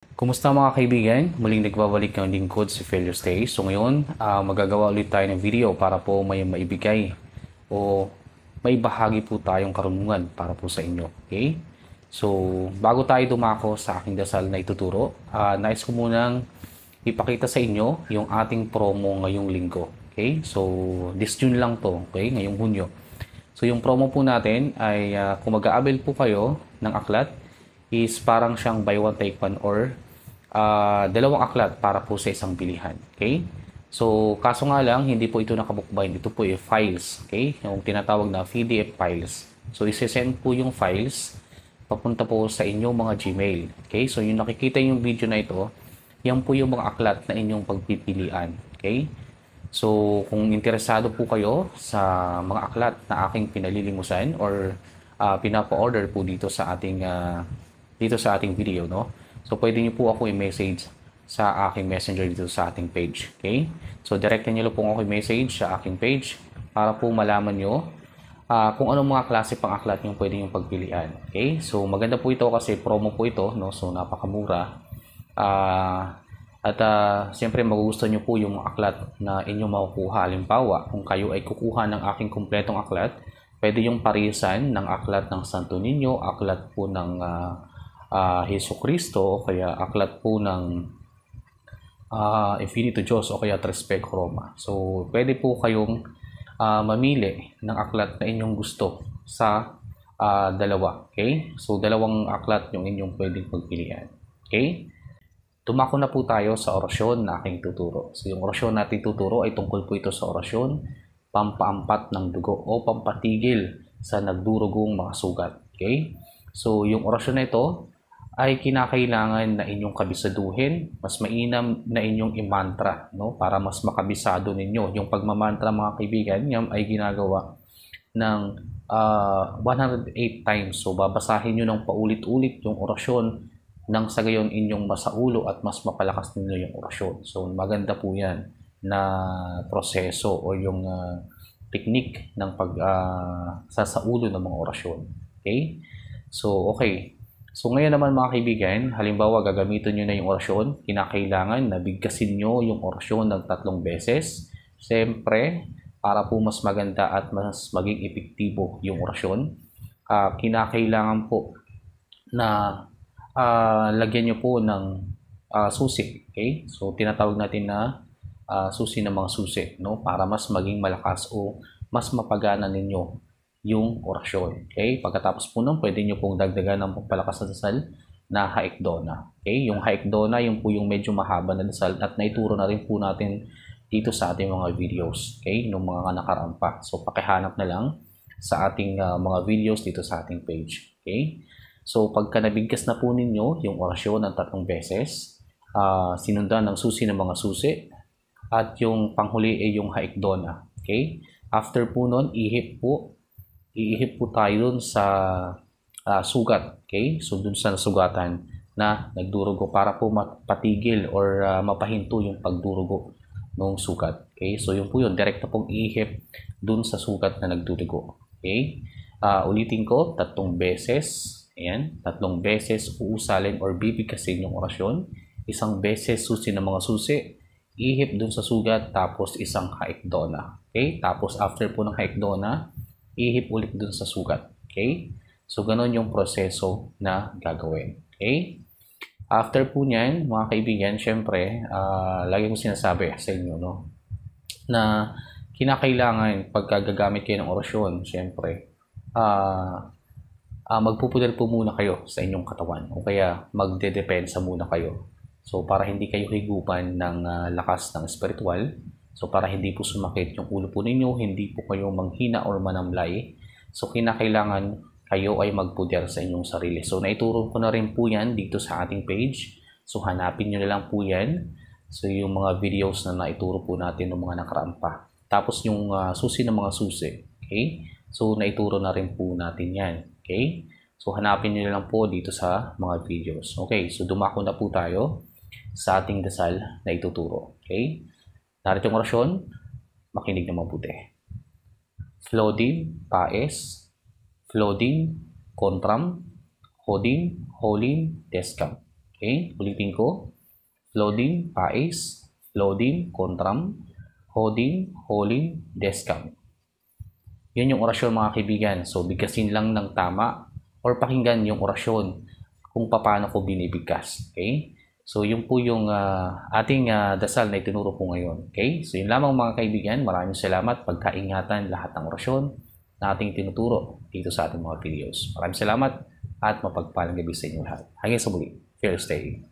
Kumusta mga kaibigan? Muling nagbabalik ng lingkod si Failure Stay. So ngayon, magagawa ulit tayo ng video para po may maibigay o may bahagi po tayong karunungan para po sa inyo. Okay? So, bago tayo dumako sa aking dasal na ituturo, nais ko munang ipakita sa inyo yung ating promo ngayong linggo. Okay? So, this June lang to. Okay? Ngayong Hunyo. So, yung promo po natin ay kung mag-aabil po kayo ng aklat, is parang siyang buy one take one or dalawang aklat para po sa isang bilihan. Okay? So, kaso nga lang, hindi po ito nakabookbind. Ito po ay files. Okay? Yung tinatawag na PDF files. So, isi-send po yung files papunta po sa inyong mga Gmail. Okay? So, yung nakikita yung video na ito, yan po yung mga aklat na inyong pagpipilian. Okay? So, kung interesado po kayo sa mga aklat na aking pinalilimusan or pinapa-order po dito sa ating video, no? So, pwede niyo po ako i-message sa aking messenger dito sa ating page. Okay? So, direktan niyo po ako i-message sa aking page para po malaman niyo kung anong mga klase pang aklat yung pwede yung pagpilian. Okay? So, maganda po ito kasi promo po ito, no? So, napakamura. Siyempre magugustuhan niyo po yung mga aklat na inyong makukuha. Halimbawa, kung kayo ay kukuha ng aking kumpletong aklat, pwede yung parisan ng aklat ng Santo Niño, aklat po ng Hesus Kristo, o kaya aklat po ng Infinito Diyos, o kaya Tres Spec Roma. So, pwede po kayong mamili ng aklat na inyong gusto sa dalawa. Okay? So, dalawang aklat yung inyong pwedeng pagpilian. Okay? Tumako na po tayo sa orasyon na aking tuturo. So, yung orasyon natin tuturo ay tungkol po ito sa orasyon, pampaampat ng dugo o pampatigil sa nagdurugong mga sugat. Okay? So, yung orasyon na ito ay kinakailangan na inyong kabisaduhin, mas mainam na inyong imantra, no? Para mas makabisado ninyo. Yung pagmamantra, mga kaibigan, yan ay ginagawa ng 108 times. So, babasahin nyo ng paulit-ulit yung orasyon nang sa gayon inyong masaulo at mas mapalakas ninyo yung orasyon. So, maganda po yan na proseso o yung technique ng pagsasaulo ng mga orasyon. Okay? So, okay. So, ngayon naman mga kaibigan, halimbawa gagamitin nyo na yung orasyon, kinakailangan na bigkasin nyo yung orasyon ng 3 beses. Siyempre, para po mas maganda at mas maging epektibo yung orasyon, kinakailangan po na lagyan nyo po ng susi. Okay? So, tinatawag natin na susi ng mga susi, no? Para mas maging malakas o mas mapagana ninyo yung orasyon. Okay? Pagkatapos po nun, pwede nyo pong dagdagan ng pagpalakas na dasal na haikdona. Okay? Yung haikdona, yung po yung medyo mahaba na dasal at naituro na rin po natin dito sa ating mga videos. Okay? Yung mga nakaraan pa. So, pakihanap na lang sa ating mga videos dito sa ating page. Okay? So, pagka nabigkas na po ninyo yung orasyon ng 3 beses, sinundan ng susi ng mga susi, at yung panghuli ay yung haikdona. Okay? After po nun, iihip po tayo dun sa sugat. Okay? So, dun sa sugatan na nagdurugo para po mapatigil or mapahinto yung pagdurugo ng sugat. Okay? So, yun po yun. Direct na pong iihip dun sa sugat na nagdurugo. Okay? Ulitin ko, 3 beses. Ayan, 3 beses uusalin or bibigkasin yung orasyon. 1 beses susi ng mga susi. Ihip dun sa sugat, tapos 1 haikdona. Okay? Tapos after po ng haikdona, ihip ulit dun sa sugat. Okay? So, ganun yung proseso na gagawin. Okay? After po niyan, mga kaibigan, syempre, lagi ko sinasabi sa inyo, no? Na kinakailangan pagka gagamit kayo ng orasyon, syempre, magpupudal po muna kayo sa inyong katawan o kaya magdedepensa muna kayo. So, para hindi kayo higupan ng lakas ng spiritual. So, para hindi po sumakit yung ulo po ninyo, hindi po kayo manghina or manamlay. So, kinakailangan kayo ay magpuder sa inyong sarili. So, naituro ko na rin po yan dito sa ating page. So, hanapin nyo na lang po yan. So, yung mga videos na naituro po natin ng mga nakaraan pa. Tapos, yung susi ng mga susi. Okay? So, naituro na rin po natin yan. Okay? So, hanapin nyo na lang po dito sa mga videos. Okay? So, dumako na po tayo sa ating dasal na ituturo. Okay? Narito yung orasyon. Makinig na mabuti. Flodim, paes, flodim, contram, hodim, holim, descam. Okay? Ulitin ko. Flodim, pais. Flodim, kontram. Hodim, holim, deskam. Yan yung orasyon mga kaibigan. So, bigkasin lang ng tama or pakinggan yung orasyon kung paano ko binibigkas. Okay? So, yun po yung ating dasal na itinuro po ngayon. Okay? So, yun lamang mga kaibigan. Maraming salamat. Pagkaingatan lahat ng orasyon na ating tinuturo dito sa ating mga videos. Maraming salamat at mapagpalang gabi sa inyo lahat. Hanggang sa muli. Fair stay.